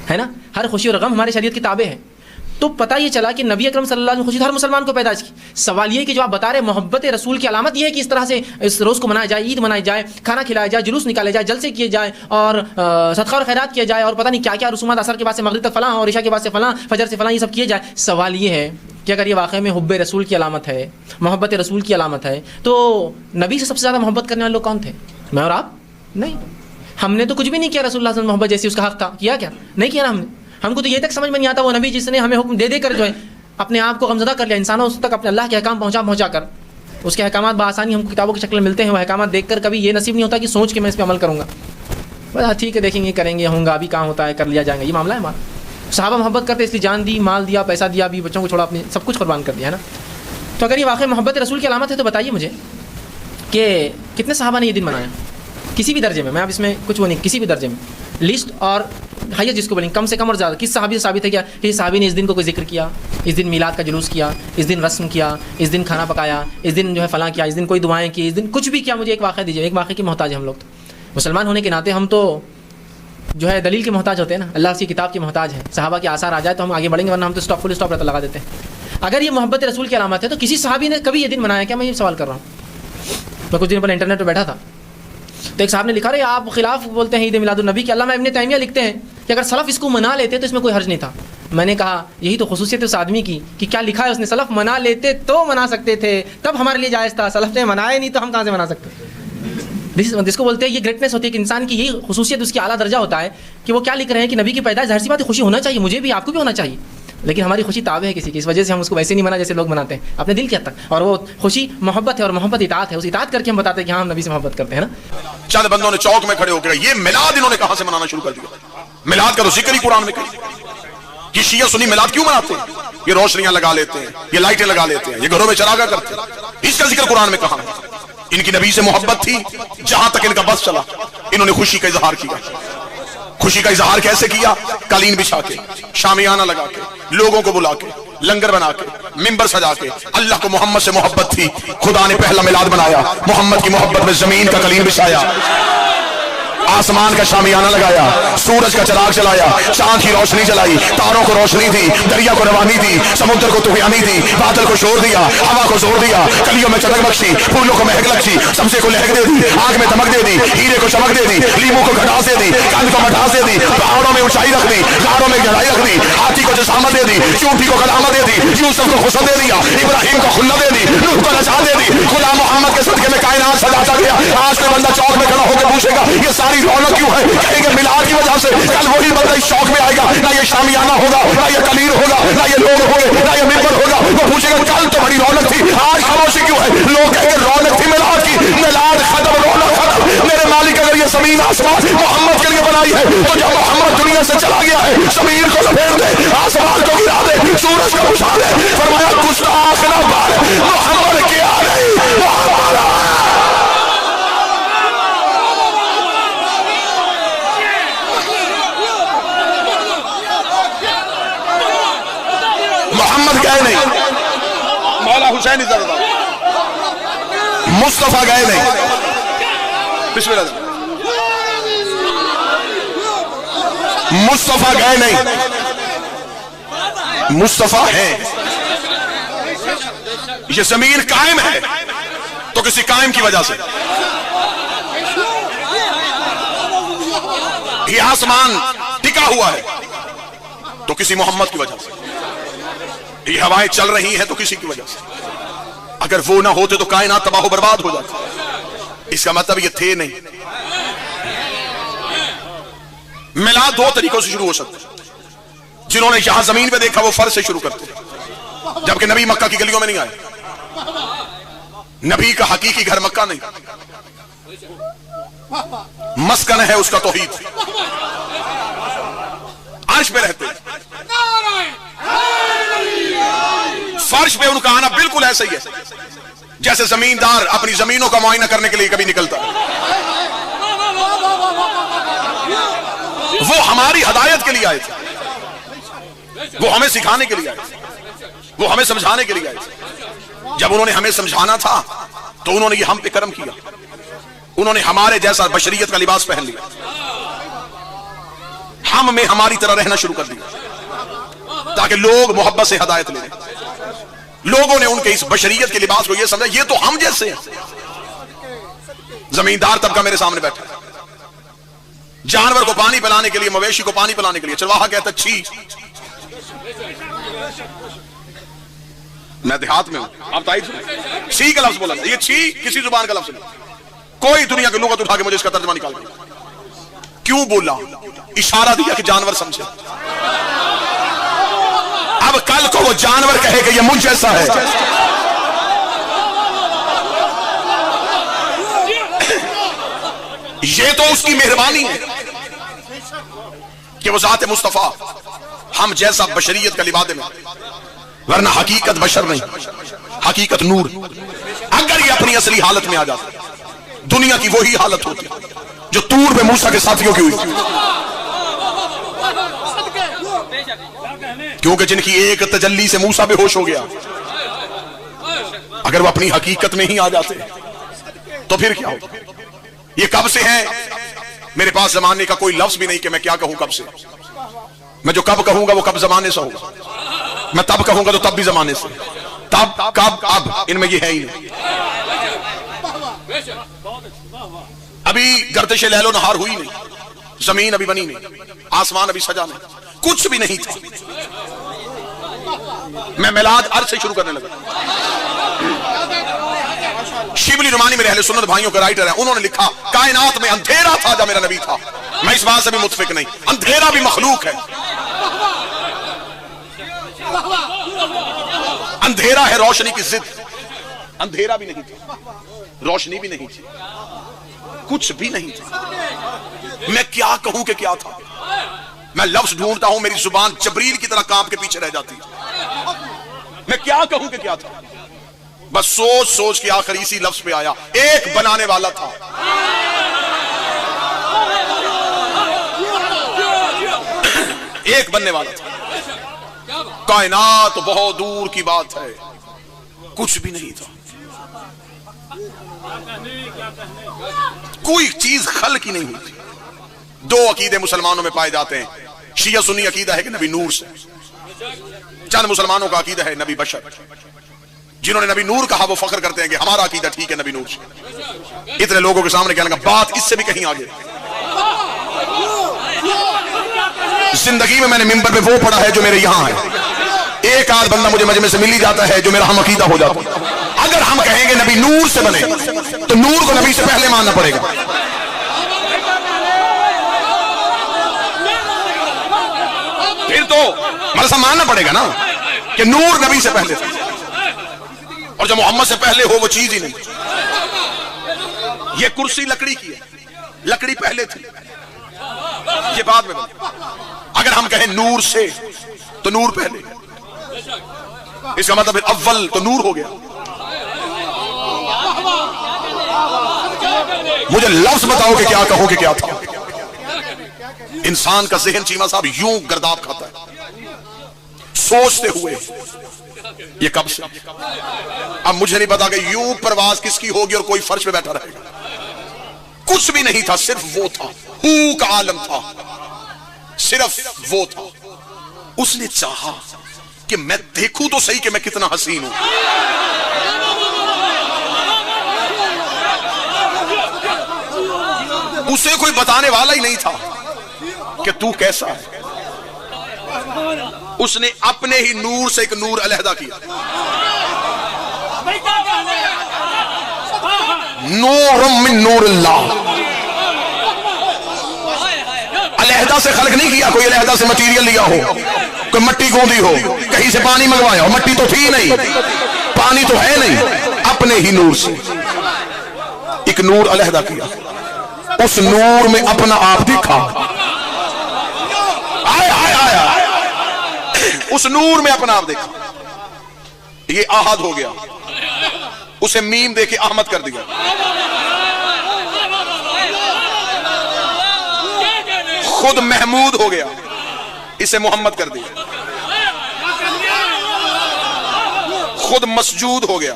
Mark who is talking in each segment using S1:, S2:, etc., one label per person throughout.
S1: है ना, हर खुशी और गम हमारे शरीयत की ताबे है। तो पता ये चला कि नबी अकरम सल्लल्लाहु अलैहि वसल्लम खुशी हर मुसलमान को पैदाइश की। सवाल ये कि जो आप बता रहे मोहब्बत रसूल की अलामत ये है कि इस तरह से इस रोज़ को मनाया जाए, ईद मनाई जाए, खाना खिलाया जाए, जुलूस निकाले जाए, जलसे किए जाए और सदका और खैरात किया जाए और पता नहीं क्या क्या रसूमात, असर के बाद से मगरिब तक फलां और इशा के बाद से फलां, फजर से फलां, ये सब किए जाए। सवाल ये है कि अगर ये वाकई में हुब्बे रसूल की अलामत है, मोहब्बत रसूल की अलामत है, तो नबी से सबसे ज़्यादा मोहब्बत करने वाले लोग कौन थे? मैं और आप? नहीं, हमने तो कुछ भी नहीं किया रसूलुल्लाह सल्लल्लाहु अलैहि वसल्लम मोहब्बत जैसी उसका हक था, किया क्या? नहीं किया ना हमने। हमको तो ये तक समझ में नहीं आता वो नबी जिसने हमें हुक्म दे देकर जो है अपने आप को गमज़दा कर लिया, इंसानों उस तक अपने अल्लाह के अहकाम पहुँचा कर, उसके अहकामात बासानी हमको किताबों की शक्ल में मिलते हैं। वह अहकामात देखकर कभी ये नसीब नहीं होता कि सोच के मैं इस पर अमल करूँगा, बस ठीक है देखेंगे करेंगे होंगे, अभी कहाँ होता है, कर लिया जाएगा, ये मामला है हमारा। सहाबा मोहब्बत करते इसलिए जान दी, माल दिया, पैसा दिया, अभी बच्चों को छोड़ा, अपने सब कुछ कुर्बान कर दिया, है ना। तो अगर ये वाकई मोहब्बत रसूल की अलामत है तो बताइए मुझे कि कितने सहाबा ने ये दिन मनाया किसी भी दर्जे में? मैं अब इसमें कुछ वो नहीं, किसी भी दर्जे में लिस्ट और हाइया जिसको बोलेंगे, कम से कम और ज़्यादा, किस सहाबी से साबित है क्या कि सहाबी ने इस दिन को कोई जिक्र किया, इस दिन मिलाद का जुलूस किया, इस दिन रस्म किया, इस दिन खाना पकाया, इस दिन जो है फलां किया, इस दिन कोई दुआएं की, इस दिन कुछ भी किया? मुझे एक वाक़या दीजिए। एक वाक़े की मोहताज है हम लोग, तो मुसलमान होने के नाते हम तो जो है दलील के मोहताज होते हैं ना, अल्लाह की किताब के मोहताज है। सहाबा के आसार आ जाए तो हम आगे बढ़ेंगे, वरना हम तो स्टॉप फुल स्टॉप रहता लगा देते हैं। अगर ये मोहब्बत रसूल की अलामत है तो किसी सहाबी ने कभी ये दिन मनाया क्या? मैं ये सवाल कर रहा हूँ। मैं कुछ दिन पहले इंटरनेट पर बैठा था तो एक साहब ने लिखा, रहे आप खिलाफ बोलते हैं ईद मिलादुन्नबी की। अल्लामा इब्न तैमिया लिखते हैं कि अगर सलफ़ इसको मना लेते तो इसमें कोई हर्ज नहीं था। मैंने कहा यही तो खुसूसियत है उस आदमी की कि क्या लिखा है उसने, सलफ़ मना लेते तो मना सकते थे, तब हमारे लिए जायज़ था। सलफ़ ने मनाया नहीं तो हम कहाँ से मना सकते? जिसको बोलते हैं ये ग्रेटनेस होती है कि इंसान की यही खुसूसियत, उसकी आला दर्जा होता है कि वो क्या लिख रहे हैं कि नबी की पैदाइश, ज़ाहिर सी बात है खुशी होना चाहिए, मुझे भी आपको भी होना चाहिए, लेकिन हमारी खुशी ताबे है किसी की, इस वजह से हम उसको वैसे नहीं मना जैसे लोग मनाते हैं अपने दिल के हद तक। और वो खुशी मोहब्बत है और मोहब्बत इताअत है, उस इताअत करके हम बताते हैं कि हाँ हम नबी से मोहब्बत करते हैं ना।
S2: चंद बंदों ने चौक में खड़े होकर ये मिलाद इन्होंने कहां से मनाना शुरू कर दिया? मिलाद का तो जिक्र ही कुरान में किया कि शिया सुन्नी मिलाद क्यों मनाते हैं? ये रोशनियां लगा लेते हैं, ये लाइटें लगा लेते हैं, ये घरों में चरागा करते हैं, इसका जिक्र कुरान में कहां है? इनकी नबी से मोहब्बत थी, जहां तक इनका बस चला इन्होंने खुशी का इजहार किया। खुशी का इजहार कैसे किया? कालीन बिछा के, शामियाना लगा के, लोगों को बुला के, लंगर बना के, मिंबर सजा के। अल्लाह को मोहम्मद से मोहब्बत थी, खुदा ने पहला मिलाद बनाया, मोहम्मद की मोहब्बत में जमीन का कलीन बिछाया, आसमान का शामियाना लगाया, सूरज का चिराग जलाया, चांद की रोशनी जलाई, तारों को रोशनी दी, दरिया को रवानी दी, समुद्र को तुफयानी दी, बादल को शोर दिया, हवा को जोर दिया, कलियों में चमक बख्शी, फूलों को महक बख्शी, सब्जे को लहक दे दी, आग में दमक दे दी, हीरे को चमक दे दी, लीमू को घटास दे दी, कंद को मठास दे दी, पहाड़ों में ऊंचाई रख दी, गारों में गहराई रख दी, हाथी को जसामत दे दी, चूंटी को कलामत दे दी, यूसुफ को खुशबू दे दिया, इब्राहिम को खुल्ला दे दी, नूह को नशा दे दी, गुलाम मोहम्मद के सदके में कायनात सजाता गया। आज का बंदा चौक में खड़ा होकर पूछेगा ये सारी रौनक क्यों है? कहेंगे मिलाद की वजह से। कल वही बंदा इस शौक में आएगा, ना ये शामियाना होगा, ना ये कलीर होगा, ना ये लोग होंगे, ना ये मिंबर होगा। वो पूछेगा कल तो बड़ी रौनक थी, आज खामोशी क्यों है? लोग कहेंगे रौनक थी मिलाद की, मिलाद खत्म, रौनक खत्म। मेरे मालिक अगर ये जमीन आसमान मोहम्मद के लिए बनाई है तो जब मोहम्मद दुनिया से चला गया है, जमीन को लपेट दे, आसमान को गिरा दे, सूरज को बुझा दे। फरमाया गुस्ताख ना मार, मोहम्मद के आ रही, मोहम्मद गए नहीं, मौला हुसैन मुस्तफा गए नहीं, बिस्मिल्लाह, मुस्तफा गए नहीं, मुस्तफा है। ये जमीन कायम है तो किसी कायम की वजह से, ये आसमान टिका हुआ है तो किसी मोहम्मद की वजह से, ये हवाएं चल रही हैं तो किसी की वजह से। अगर वो ना होते तो कायनात तबाह बर्बाद हो जाती। इसका मतलब ये थे नहीं। मिलाद दो तरीकों से शुरू हो सकता है। जिन्होंने यहां जमीन पे देखा वो फर्ज से शुरू करते, जबकि नबी मक्का की गलियों में नहीं आए। नबी का हकीकी घर मक्का नहीं, मस्कन है उसका तौहीद, अर्श पे रहते, फर्श पे उनका आना बिल्कुल ऐसा ही है जैसे जमींदार अपनी जमीनों का मुआयना करने के लिए कभी निकलता। वो हमारी हिदायत के लिए आए थे, वो हमें सिखाने के लिए आए थे, वो हमें समझाने के लिए आए थे। जब उन्होंने हमें समझाना था तो उन्होंने ये हम पे करम किया, उन्होंने हमारे जैसा बशरियत का लिबास पहन लिया, हम में हमारी तरह रहना शुरू कर दिया ताकि लोग मोहब्बत से हिदायत ले लें। लोगों ने उनके इस बशरियत के लिबास को यह समझा ये तो हम जैसे हैं। जमींदार तबका मेरे सामने बैठा है, जानवर को पानी पिलाने के लिए, मवेशी को पानी पिलाने के लिए चरवाहा कहता छी। मैं देहात में हूं, आप ताई छी का लफ्ज बोला, ये छी किसी जुबान का लफ्ज नहीं। कोई दुनिया की लुगत उठा के मुझे इसका तर्जुमा निकाल दिया। क्यों बोला? इशारा दिया कि जानवर समझे। अब कल को वो जानवर कहे कि ये मुझ जैसा है। ये तो उसकी मेहरबानी है कि वो जात मुस्तफा हम जैसा बशरियत का लिबादे में, वरना हकीकत बशर नहीं, हकीकत नूर। अगर ये अपनी असली हालत में आ जाता, दुनिया की वही हालत होती जो तूर में मूसा के साथियों की हुई। क्योंकि जिनकी एक तजल्ली से मूसा बेहोश हो गया, अगर वो अपनी हकीकत में ही आ जाते तो फिर क्या होता? ये कब से है? मेरे पास जमाने का कोई लफ्ज भी नहीं कि मैं क्या कहूं कब से। मैं जो कब कहूंगा वो कब जमाने से होगा, मैं तब कहूंगा तो तब भी जमाने से, तब कब अब इनमें ये है ही नहीं। अभी गर्दिश लैलो नहार हुई नहीं, जमीन अभी बनी नहीं, आसमान अभी सजा नहीं, कुछ भी नहीं था। मैं मिलाद अर्ज से शुरू करने लगा। शिबली रुमानी मेरे अहले सुन्नत भाइयों के राइटर हैं, उन्होंने लिखा कायनात में अंधेरा था जब मेरा नबी था। मैं इस बात से भी मुतफिक नहीं, अंधेरा भी मखलूक है। अंधेरा है रोशनी की जिद। अंधेरा भी नहीं था, रोशनी भी नहीं थी, कुछ भी नहीं था। मैं क्या कहूं कि क्या था? मैं लफ्ज ढूंढता हूं, मेरी जुबान जबरील की तरह कांप के पीछे रह जाती है। मैं क्या कहूं कि क्या था? बस सोच सोच के आखिर इसी लफ्ज पे आया, एक बनाने वाला था। एक बनने वाला था। कायनात तो बहुत दूर की बात है, कुछ भी नहीं था। कोई चीज खल की नहीं हुई थी। दो अकीदे मुसलमानों में पाए जाते हैं, शिया सुन्नी अकीदा है कि नबी नूर से, चंद मुसलमानों का अकीदा है नबी बशर। जिन्होंने नबी नूर कहा वो फख्र करते हैं कि हमारा अकीदा ठीक है नबी नूर से। इतने लोगों के सामने कहने का बात इससे भी कहीं आगे। जिंदगी में मैंने मिंबर पे वो पढ़ा है जो मेरे यहां है। एक आध बंदा मुझे मजमे से मिल ही जाता है जो मेरा हम अकीदा हो जाता है। अगर हम कहेंगे नबी नूर से बने तो नूर को नबी से पहले मानना पड़ेगा। फिर तो मतलब मानना पड़ेगा ना कि नूर नबी से पहले था, और जो मोहम्मद से पहले हो वो चीज ही नहीं। ये कुर्सी लकड़ी की है, लकड़ी पहले थी, ये बाद में बनी। अगर हम कहें नूर से तो नूर पहले, इसका मतलब फिर अव्वल तो नूर हो गया। मुझे लफ्ज बताओ कि क्या कहो कि क्या था। इंसान का जहन चीमा साहब यूं गर्दाब खाता है सोचते हुए ये कब से। अब मुझे नहीं पता कि यूं परवाज किसकी होगी और कोई फर्श पे बैठा रहेगा। कुछ भी नहीं था, सिर्फ वो था, हू का आलम था, सिर्फ वो था। उसने चाहा कि मैं देखूं तो सही कि मैं कितना हसीन हूं। उसे कोई बताने वाला ही नहीं था कि तू कैसा है। उसने अपने ही नूर से एक नूर अलहदा किया। नूर मिन नूरिल्लाह, अलहदा से खल्क नहीं किया, कोई अलहदा से मटीरियल लिया हो, कोई मट्टी गूंदी हो, कहीं से पानी मंगवाया हो, मट्टी तो थी नहीं, पानी तो है नहीं, अपने ही नूर से एक नूर अलहदा किया। उस नूर में अपना आप देखा। आया आया आया उस नूर में अपना आप देखा। ये आहद हो गया, उसे मीम देके अहमद कर दिया। खुद महमूद हो गया, इसे मोहम्मद कर दिया। खुद मसजूद हो गया,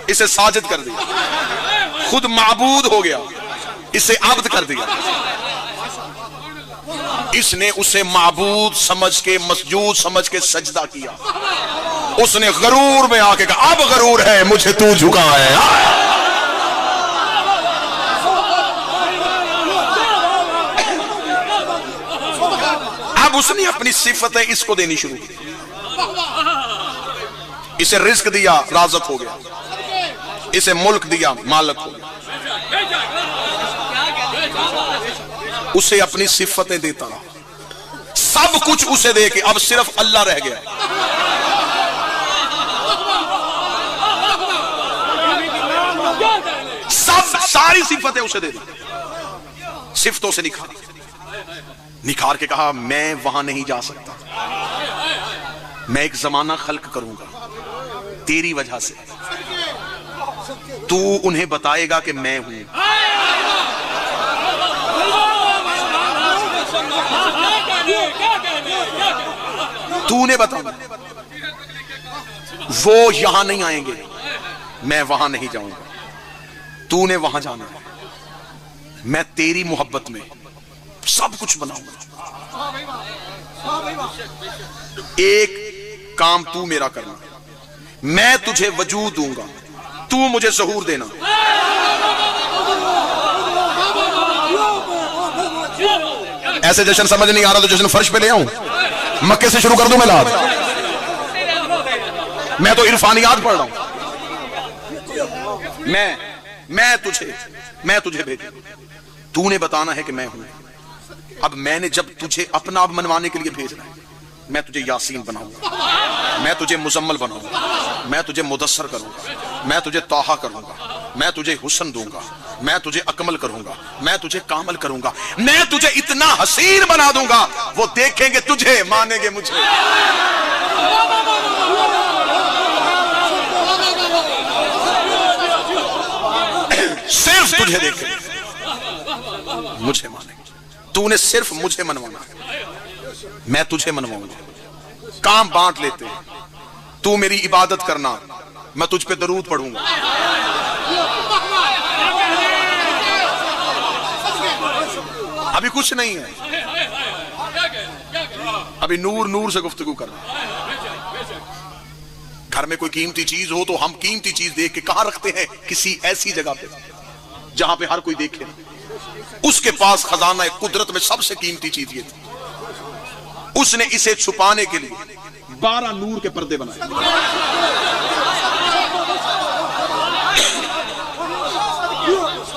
S2: इसे साजिद कर दिया। खुद माबूद हो गया, इसे आब्द कर दिया। इसने उसे माबूद समझ के, मसजूद समझ के सजदा किया। उसने गरूर में आके कहा, अब गरूर है मुझे तू झुका है। अब उसने अपनी सिफतें इसको देनी शुरू की। इसे रिस्क दिया, राज़क हो गया। इसे मुल्क दिया, मालिक हो गया। उसे अपनी सिफतें देता रहा, सब कुछ उसे दे के अब सिर्फ अल्लाह रह गया। सब सारी सिफतें उसे दे दी, सिफतों से निखार के कहा, मैं वहां नहीं जा सकता, मैं एक जमाना खल्क करूंगा तेरी वजह से। तू उन्हें बताएगा कि मैं हूं। तूने बताया, वो यहां नहीं आएंगे, मैं वहां नहीं जाऊंगा, तूने वहां जाना है। मैं तेरी मोहब्बत में सब कुछ बनाऊंगा। एक काम तू मेरा करना, मैं तुझे वजूद दूंगा, तू मुझे ज़हूर देना। ऐसे जश्न समझ नहीं आ रहा तो जश्न फर्श पे ले आऊं, मक्के से शुरू कर दूं मिलाद। मैं तो इरफानियात पढ़ रहा हूं। मैं तुझे भेजा, तूने बताना है कि मैं हूं। अब मैंने जब तुझे अपना आप मनवाने के लिए भेजना है, मैं तुझे यासीन बनाऊंगा, मैं तुझे मुजम्मल बनाऊंगा, मैं तुझे मुदस्सर करूंगा, मैं तुझे ताहा करूंगा, मैं तुझे हुस्न दूंगा, मैं तुझे अकमल करूंगा, मैं तुझे कामल करूंगा, मैं तुझे इतना हसीन बना दूंगा, वो देखेंगे तुझे, मानेंगे मुझे। सिर्फ तुझे देखेंगे, मुझे मानेंगे। तूने सिर्फ मुझे मनवाना है, मैं तुझे मनवाऊंगा। काम बांट लेते, तू मेरी इबादत करना, मैं तुझ पे दरूद पढ़ूंगा। अभी कुछ नहीं है, अभी नूर नूर से गुफ्तगू करना। घर में कोई कीमती चीज हो तो हम कीमती चीज देख के कहां रखते हैं? किसी ऐसी जगह पे जहां पे हर कोई देखे। उसके पास खजाना कुदरत में सबसे कीमती चीज ये थी। उसने इसे छुपाने के लिए 12 नूर के पर्दे बनाए।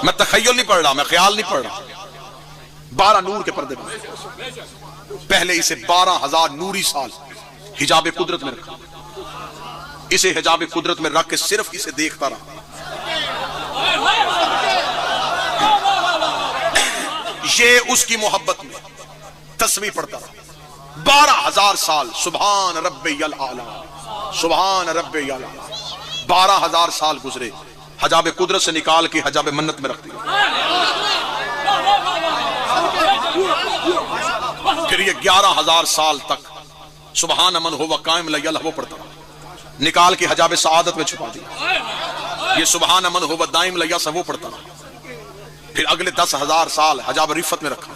S2: मैं तखय्युल नहीं पढ़ रहा, मैं ख्याल नहीं पढ़ रहा। 12 नूर के पर्दे बनाए। पहले इसे 12,000 नूरी साल हिजाब कुदरत में रखा। इसे हिजाब कुदरत में रख के सिर्फ इसे देखता रहा। ये उसकी मोहब्बत में तस्वीर पढ़ता रहा 12,000 साल। सुभान रब्बियल आला, सुभान रब्बियल आला। 12,000 साल गुजरे, हिजाब कुदरत से निकाल के हिजाब मन्नत में रख दिया। फिर ये 11,000 साल तक सुभान मन हो व कायम लय्यल वो पढ़ता रहा, निकाल के हिजाब सआदत में छुपा दिया। ये सुभान मन हो व दाइम लय्या वो पढ़ता रहा। फिर अगले 10,000 साल हिजाब रिफत में रखा,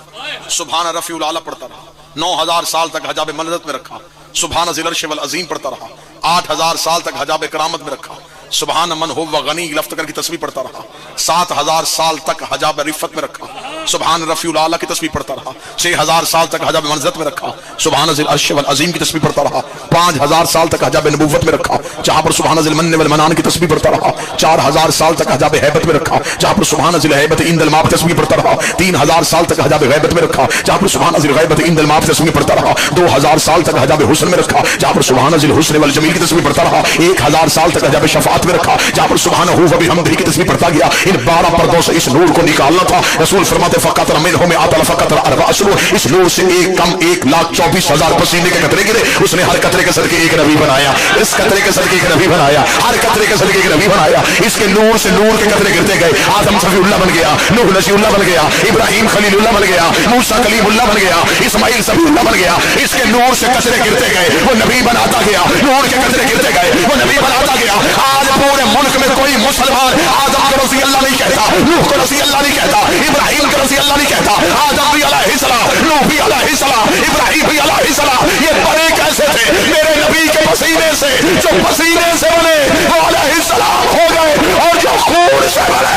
S2: सुभान रफीउल आला पढ़ता रहा। 9,000 साल तक हिजाब मन्नत में रखा, सुभान ज़िल अर्श वल अज़ीम पढ़ता रहा। 8,000 साल तक हिजाब करामत में रखा, सुभान मन हो व गनी लफ्त की तस्बीह पढ़ता रहा। 7,000 साल तक हिजाब रिफत में रखा, सुभान रफीउल आला की तस्बीह पढ़ता रहा। 6,000 साल तक हिजाब मंज़रत में रखा, सुभान ज़िल अर्श वल अज़ीम की तस्बीह पढ़ता रहा। 5,000 साल तक हिजाब नबुव्वत में रखा, जहां पर सुभान ज़िल मन्न वल मनान की तस्बीह पढ़ता रहा। 4,000 साल तक हिजाब हैबत में रखा, जहां पर सुभान ज़िल हैबत इंदल माफ तस्बीह पढ़ता रहा। 3,000 साल तक हिजाब गैबत में रखा, जहां पर सुभान ज़िल गैबत इंदल माफ तस्बीह पढ़ता रहा। 2,000 साल तक हिजाब हुस्न में रखा, जहां पर सुभान ज़िल हुस्न वल जमील की तस्बीह पढ़ता रहा। 1,000 साल तक हिजाब शफाअत में रखा, जहां पर सुभान हु व बिहम्दिही की तस्बीह पढ़ता गया। इन 12 पर्दों से इस नूर को निकालना था। रसूल फरमाते फ़क़त मिनहु में आतल फ़क़त अरबा अशहर। इस नूर से एक कम 1,24,000 पसीने के कतरे गिरे। उसने हर कतरे के सदके एक नबी बनाया, इस कतरे के सदके एक नबी बनाया, हर कतरे के सदके एक नबी बनाया। इसके नूर से नूर के कतरे गिरते गए। आदम सफीउल्लाह बन गया, नूह नसीउल्लाह बन गया, इब्राहिम खलीलुल्लाह बन गया, मूसा कलीमुल्लाह बन गया, इस्माइल सफीउल्लाह बन गया। इसके नूर से कतरे गिरते गए, वो नबी बनाता गया। नूर के कतरे गिरते गए, वो नबी बनाता गया। आज पूरे मुल्क में कोई मुसलमान आदम को रज़ी अल्लाह नहीं कहता, नूह को रज़ी अल्लाह नहीं कहता, इब्राहिम को तरफ से अल्लाह नहीं कहता आदम भी अलैहिस्सलाम, नूह भी अलैहिस्सलाम, इब्राहिम भी अलैहिस्सलाम, ये बड़े कैसे थे? मेरे नबी के पसीने से, जो पसीने से बने वो अलैहिस्सलाम हो गए, और जो खून से बने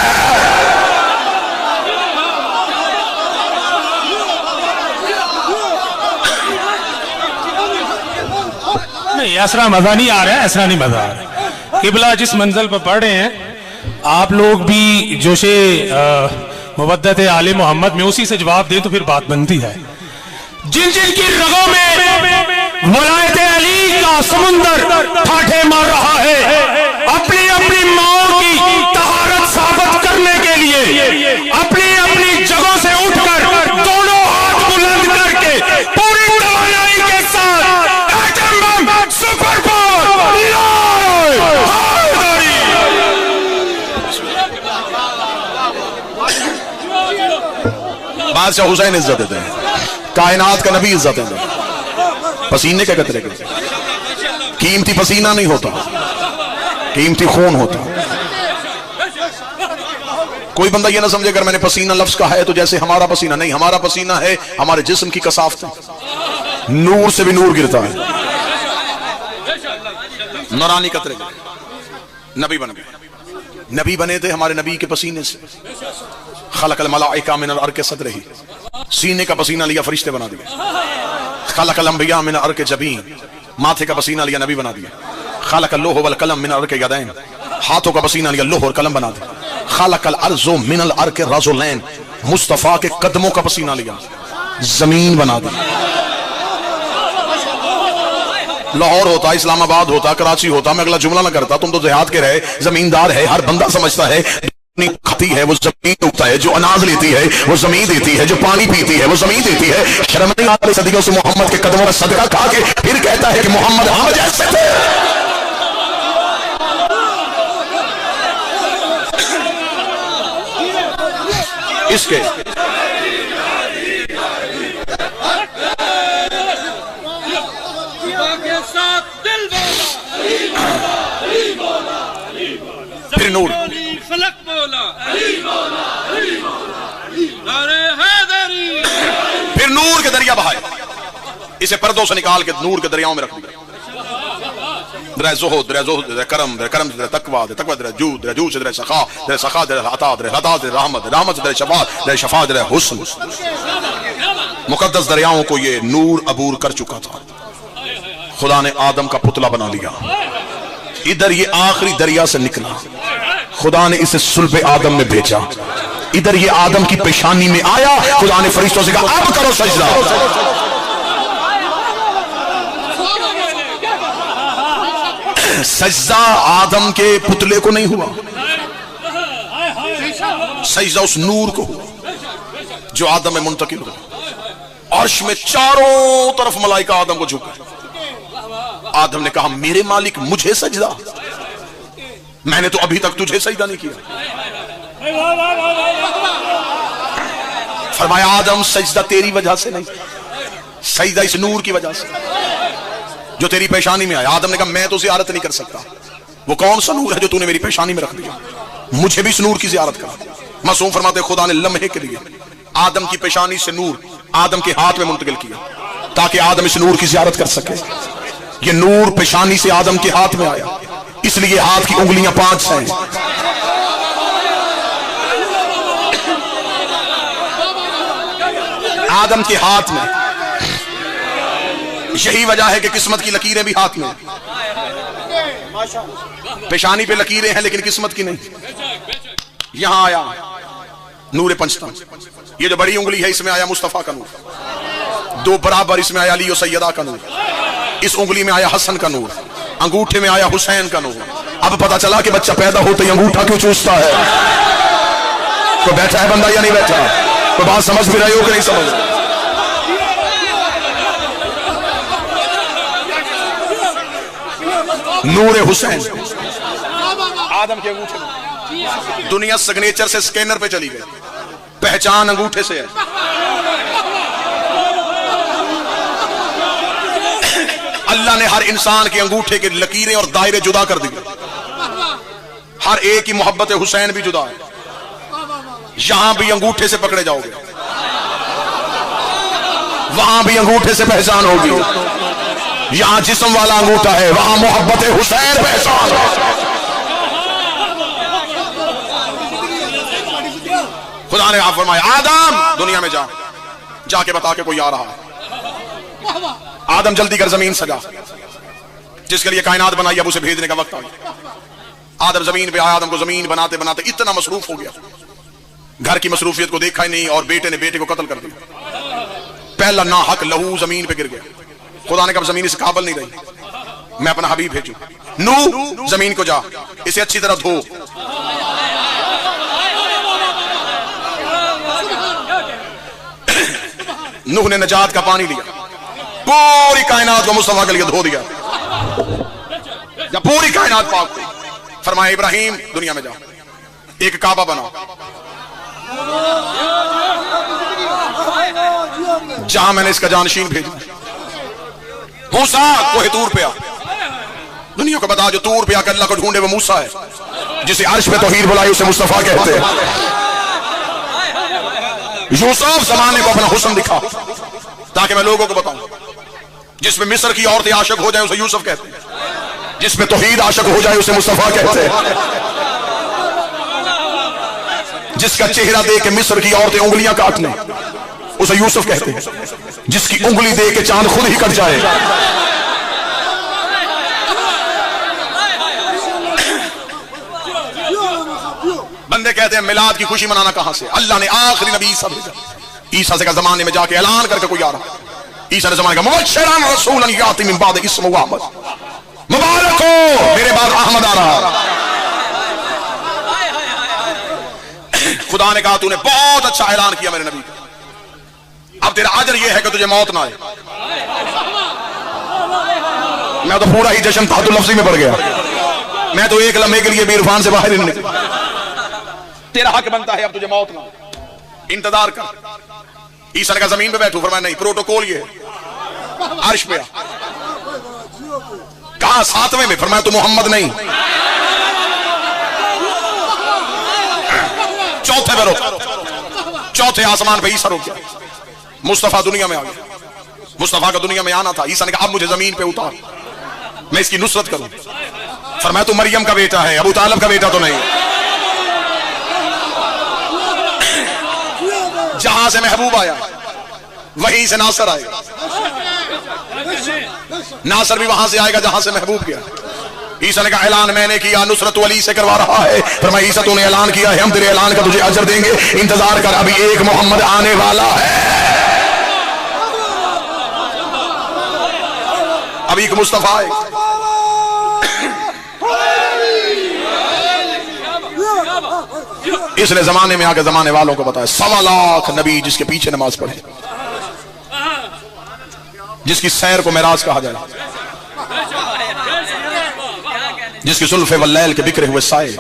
S3: नहीं, ऐसा मजा नहीं आ रहा है, ऐसा नहीं मजा आ रहा है। किबला जिस मंजिल पर पढ़ रहे हैं आप लोग भी जोशे मुवद्दत आले मोहम्मद में उसी से जवाब दें तो फिर बात बनती है। जिन जिन की रगों में वलायत अली का समुंदर ठाठे मार रहा है, अपनी अपनी माओ की तहारत साबित करने के लिए अपनी अपनी जगहों से उठकर दोनों हाथ बुलंद करके पूरी तवानाई के साथ एटम बम सुपर पावर
S2: बादशाह हुसैन इज्जत देते हैं, कायनात का नबी इज्जत देते हैं। पसीने के कतरे के कीमती पसीना नहीं होता, कीमती खून होता। कोई बंदा ये ना समझे अगर मैंने पसीना लफ्ज कहा है तो जैसे हमारा पसीना, नहीं, हमारा पसीना है हमारे जिस्म की कसाफत, नूर से भी नूर गिरता है। नूरानी कतरे नबी बन गए, नबी बने थे हमारे नबी के पसीने से। खलकल मलाइका मिनल अर्के सदरही, सीने का पसीना लिया फरिश्ते बना दिए। खलकल अंबिया मिनल अर्के जबीन, माथे का पसीना लिया नबी बना दिया। खलकल लोह वल कलम मिनल अर्के यदैन, हाथों का पसीना लिया लोह और कलम बना दिया। खलकल अर्जो मिनल अर्के रजुलैन, मुस्तफा के कदमों का पसीना लिया जमीन बना दी। लाहौर होता, इस्लामाबाद होता, कराची होता, मैं अगला जुमला ना करता, तुम तो देहात के रहे, जमींदार है, हर बंदा समझता है खाती है वो जमीन उगता है, जो अनाज लेती है वो जमीन देती है, जो पानी पीती है वो जमीन देती है। शर्म नहीं आती सदियों से मोहम्मद के कदमों का सदका खा के फिर कहता है कि मोहम्मद हम जैसे थे। इसके फिर नूर, फिर नूर के दरिया बहाए, इसे पर्दों से निकाल के नूर के दरियाओं में रख दिया। दरे ज़ुहद, दरे ज़ुहद, दरे करम, दरे करम से दरे तकवा, दरे तकवा दरे जूद, दरे जूद से दरे सखा, दरे सखा दरे अता, दरे अता दरे रहमत, रहमत से दरे शफात, दरे शफात दरे हुस्न। मुकद्दस दरियाओं को ये नूर अबूर कर चुका था। खुदा ने आदम का पुतला बना लिया, इधर ये आखिरी दरिया से निकला, खुदा ने इसे सुल्ब आदम में भेजा, इधर ये आदम की पेशानी में आया, खुदा ने फरिश्तों से कहा अब करो सजदा। सजदा आदम के पुतले को नहीं हुआ, सजदा उस नूर को हुआ जो आदम में मुंतकिल हुआ। अर्श में चारों तरफ मलाइका आदम को झुका। आदम ने कहा मेरे मालिक मुझे सजदा, मैंने तो अभी तक तुझे सजदा नहीं किया। फरमाया आदम सजदा तेरी वजह से नहीं, सजदा इस नूर की वजह से जो तेरी पेशानी में आया। आदम ने कहा मैं तो ज़ियारत नहीं कर सकता, वो कौन सा नूर है जो तूने मेरी पेशानी में रख दिया, मुझे भी इस नूर की ज़ियारत करा। मासूम फरमाते खुदा ने लम्हे के लिए आदम की पेशानी से नूर आदम के हाथ में मुंतकिल किया ताकि आदम इस नूर की ज़ियारत कर सके। ये नूर पेशानी से आदम के हाथ में आया, इसलिए हाथ की उंगलियां 5 हैं। आदम के हाथ में, यही वजह है कि किस्मत की लकीरें भी हाथ में। पेशानी पे लकीरें हैं लेकिन किस्मत की नहीं। यहां आया नूर पंचतन, ये जो बड़ी उंगली है इसमें आया मुस्तफा का नूर, 2 बराबर इसमें आया अली और सैयदा का नूर, इस उंगली में आया हसन का नूर, अंगूठे में आया हुसैन का नूर। अब पता चला कि बच्चा पैदा होते ही अंगूठा क्यों चूसता है। तो बैठा है बंदा या नहीं बैठा, तो बात समझ भी रहे हो कि नहीं समझ। नूर हुसैन आदम के अंगूठे में। दुनिया सिग्नेचर से स्कैनर पे चली गई, पहचान अंगूठे से है। अल्लाह ने हर इंसान के अंगूठे के लकीरें और दायरे जुदा कर दिए, हर एक की मोहब्बत हुसैन भी जुदा है। यहां भी अंगूठे से पकड़े जाओगे, वहां भी अंगूठे से पहचान होगी। यहां जिस्म वाला अंगूठा है, वहां मोहब्बत हुसैन पहचान है। खुदा ने आप फरमाया आदम दुनिया में जा, जाके बता के कोई आ रहा है। आदम जल्दी कर जमीन सजा, जिसके लिए कायनात बनाई अब उसे भेजने का वक्त आ गया। आदम जमीन पे आया, आदम को जमीन बनाते बनाते इतना मसरूफ हो गया, घर की मसरूफियत को देखा ही नहीं, और बेटे ने बेटे को कत्ल कर दिया। पहला ना हक लहू जमीन पे गिर गया। खुदा ने कहा जमीन इस काबिल नहीं रही, मैं अपना हबीब भेजू। नू जमीन को जा, इसे अच्छी तरह धो। नूह ने नजात का पानी लिया, पूरी कायनात को मुस्तफा के लिए धो दिया, या पूरी कायनात पाक हुई। फरमाया इब्राहिम दुनिया में जा, एक काबा बनाओ, जहां मैंने इसका जानशीन भेजा। मूसा कोहे तूर पे आ, दुनिया को बता जो तूर पे आकर अल्लाह को ढूंढे वो मूसा है, जिसे अर्श पे तौहीद बुलाई उसे मुस्तफा कहते हैं। यूसुफ जमाने को अपना हुस्न दिखा ताकि मैं लोगों को बताऊं, जिसमें मिस्र की औरतें आशिक हो जाए उसे यूसुफ कहते हैं, जिसमें तौहीद आशिक हो जाए उसे मुस्तफा कहते हैं, जिसका चेहरा देख के मिस्र की औरतें उंगलियां काटने उसे यूसुफ कहते हैं, जिसकी उंगली देख के चांद खुद ही कट जाए बंदे कहते हैं मिलाद की खुशी मनाना कहां से? अल्लाह ने आखिरी नबी ईसा भेजा, ईसा से का जमाने में जाके ऐलान करके कोई आ रहा, ईसा ने जमाने का मुबश्शिरन रसूलन याती मिन बाद इस्मुहु अहमद, मुबारक हो मेरे बाद अहमद आ रहा। खुदा ने कहा तूने बहुत अच्छा ऐलान किया मेरे नबी का, अब तेरा अजर यह है कि तुझे मौत ना आए। मैं तो पूरा ही जश्न तातुल लफ्ज़ी में पड़ गया, मैं तो एक लम्हे के लिए भी इरफान से बाहर ही नहीं निकला। तेरा हक बनता है अब तुझे मौत ना, इंतजार कर। ईसा ने कहा जमीन पे बैठू, फरमाया नहीं, प्रोटोकॉल ये है अर्श पे। कहा सातवें में, फरमाया तू मोहम्मद नहीं, चौथे पे रुक। चौथे आसमान पे ईसा रुक गया, मुस्तफा दुनिया में आ गया। मुस्तफा का दुनिया में आना था, ईसा ने कहा अब मुझे जमीन पे उतार, मैं इसकी नुसरत करूं। फरमाया तू मरियम का बेटा है, अबू तालिब का बेटा तो नहीं। जहां से महबूब आया वहीं से नासर आएगा, नासर भी वहां से आएगा जहां से महबूब गया। ईसा ने कहा ऐलान मैंने किया, नुसरत वली से करवा रहा है। फरमाया ईसा तूने ऐलान किया है, हम तेरे ऐलान का तुझे अजर देंगे, इंतजार कर, अभी एक मोहम्मद आने वाला है, अभी एक मुस्तफा है। इसने जमाने में आकर जमाने वालों को बताया 1.25 लाख नबी जिसके पीछे नमाज पढ़े, जिसकी सैर को मेराज कहा जाए, जिसकी सुल्फे वल्लैल के बिखरे हुए साए,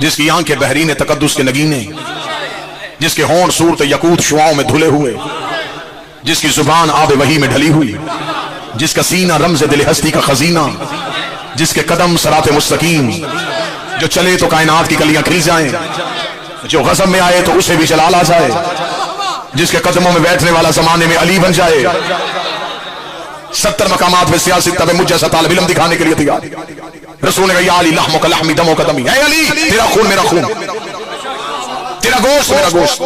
S2: जिसकी आंखें बहरीन तकद्दुस के नगीने, जिसके होंठ सूरत यकूत शुआओं में धुले हुए, जिसकी जुबान आब वही में ढली हुई, जिसका सीना रमज़ दिल हस्ती का खजीना, जिसके कदम सरात मुस्तकीम, जो चले तो कायनात की कलियां खिल जाएं, जो गज़ब में आए तो उसे भी जलाल आ जाए, जिसके कदमों में बैठने वाला जमाने में अली बन जाए। 70 मकामात में सियासी तब मुझे तालिब इल्म दिखाने के लिए तैयार। रसूल ने कहा या अली लहमो का लहमी दमो का दमी, है अली तेरा खून मेरा खून, तेरा गोश्त मेरा गोश्त।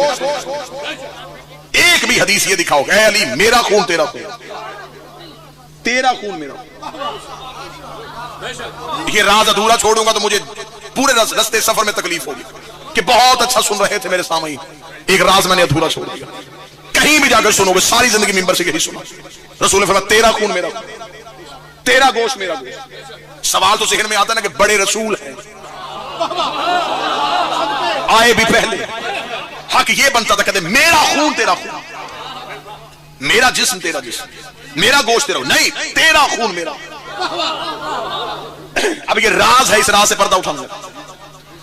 S2: एक भी हदीस ये दिखाओ है अली मेरा खून तेरा खून, तेरा खून मेरा। ये राज अधूरा छोड़ूंगा तो मुझे पूरे रास्ते सफर में तकलीफ होगी कि बहुत अच्छा सुन रहे थे मेरे सामने, एक राज मैंने अधूरा छोड़ दिया। कहीं भी जाकर सुनोगे, सारी जिंदगी मिंबर से यही सुना। रसूल ने फरमाया तेरा खून मेरा खून, तेरा गोश्त मेरा गोश्त। सवाल तो ज़हन में आता ना कि बड़े रसूल हैं, आए भी पहले, हक ये बनता था कहते मेरा खून तेरा खून, मेरा जिस्म तेरा जिस्म, मेरा गोश्त तेरा, नहीं तेरा खून मेरा। अब ये राज है, इस राज से पर्दा उठाऊंगा।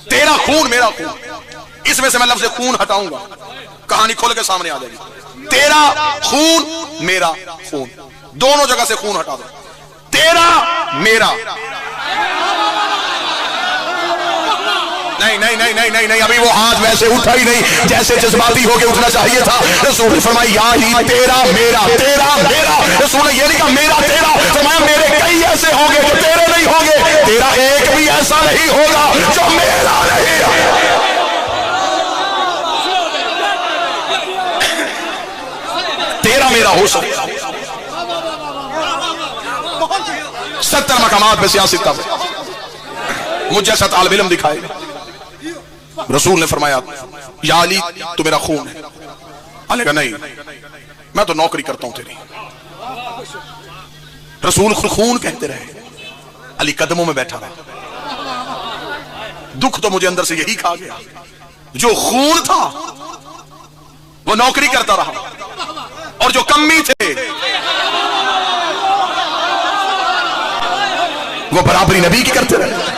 S2: तेरा खून मेरा खून, इसमें से मैं लफ्ज़ खून हटाऊंगा, कहानी खोल के सामने आ जाएगी। तेरा खून मेरा खून, दोनों जगह से खून हटा दो। तेरा मेरा नहीं नहीं नहीं नहीं नहीं नहीं, अभी वो हाथ वैसे उठा ही नहीं जैसे जज्बाती होके उठना चाहिए था। रसूल ने फरमाया या अली तेरा मेरा तेरा मेरा। रसूल ने ये नहीं कहा मेरा तेरा, फरमाया मेरे कई ऐसे होंगे जो तेरे नहीं होंगे, तेरा एक भी ऐसा नहीं होगा जो मेरा नहीं होगा। तेरा मेरा हो सकता 70 मकामात में सियासी तब मुझ जैसा तालिब इल्म दिखाए। रसूल ने फरमाया या अली तू मेरा खून है। अली का नहीं, मैं तो नौकरी करता हूं तेरी। रसूल खून कहते रहे, अली कदमों में बैठा रहा। दुख तो मुझे अंदर से यही खा गया, जो खून था वो नौकरी करता रहा और जो कमी थे वो बराबरी नबी की करते रहे।